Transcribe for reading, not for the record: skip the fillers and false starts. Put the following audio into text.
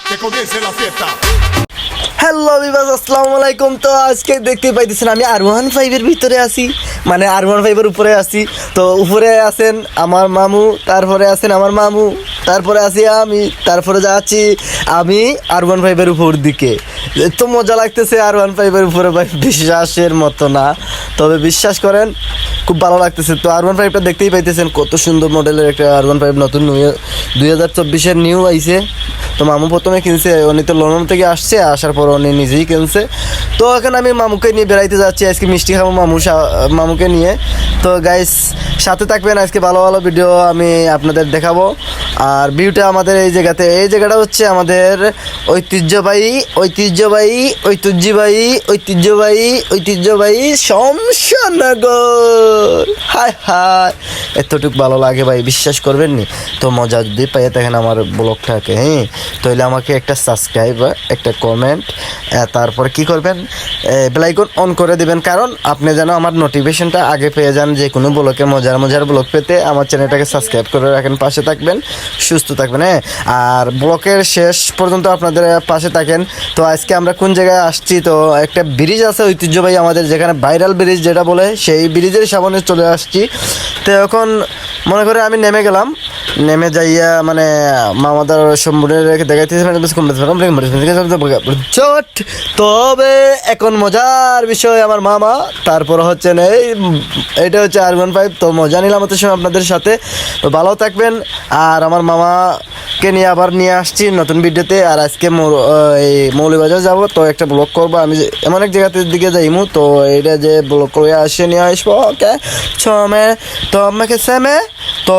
Que comience la fiesta. Hello বিবাস, আসসালামু আলাইকুম। তো আজকে দেখতে পাইতেছেন আমি R15 এর ভিতরে আছি, মানে R15 এর উপরে আছি। তো উপরে আছেন আমার মামু, তারপরে আছেন আমার মামু, তারপরে আছি আমি, তারপরে যাচ্ছি আমি R15 এর উপর দিকে। এত মজা লাগতেছে R15 এর উপরে ভাই, বিশ্বাসের মতো না, তবে বিশ্বাস করেন খুব ভালো লাগতেছে। তো R15টা দেখতেই পাইতেছেন কত সুন্দর মডেলের একটা R15 নতুন 2024-এর নিউ আইছে। তো মামু প্রথমে কিনছে, উনি তো লন্ডন থেকে আসছে, আসার পর উনি নিজেই কিনছে। তো এখন আমি মামুকে নিয়ে বেড়াইতে যাচ্ছি, আজকে মিষ্টি খাবো মামুকে নিয়ে। তো গাইস সাথে থাকবেন, আজকে ভালো ভালো ভিডিও আমি আপনাদের দেখাবো। আর ভিউটা আমাদের এই জায়গাটা হচ্ছে আমাদের ঐতিহ্যবাহী শমশানগর। হায় হায়, এতটুকু ভালো লাগে ভাই, বিশ্বাস করবেন নি। তো মজা যদি পাইয়ে থাকেন আমার ব্লগটাকে, হ্যাঁ, তাহলে আমাকে একটা সাবস্ক্রাইব, একটা কমেন্ট, তারপর কি করবেন, বেল আইকন অন করে দিবেন, কারণ আপনি যেন আমার নোটিফিকেশনটা আগে পেয়ে যান। যে কোনো ব্লগে মজার ব্লগ পেতে আমার চ্যানেলটাকে সাবস্ক্রাইব করে রাখেন, পাশে থাকবেন, সুস্থ থাকবেন, হ্যাঁ। আর ব্লগের শেষ পর্যন্ত আপনাদের পাশে থাকেন। তো আজকে আমরা কোন জায়গায় আসছি, তো একটা ব্রিজ আছে ঐতিহ্যবাহী আমাদের, যেখানে ভাইরাল ব্রিজ যেটা বলে, সেই ব্রিজের সামনে চলে আসছি। তো এখন মনে করে আমি নেমে যাইয়া মানে মামাদার সম্পূর্ণ রেখে দেখাইতেছি। তবে এখন মজার বিষয় আমার মামা, তারপর হচ্ছে এইটা হচ্ছে R15। তো মজা নিলাম হচ্ছে আপনাদের সাথে। তো ভালো থাকবেন। আর আমার মামাকে নিয়ে আবার নিয়ে আসছি নতুন ভিডিওতে। আর আজকে এই মৌলভীবাজার যাবো, তো একটা ব্লগ করবো আমি, এমন এক জায়গাতে দিকে যাইমু। তো এইটা যে ব্লগ করে নিয়ে আসবো, ওকে ছমে তো আমাকে সেমে তো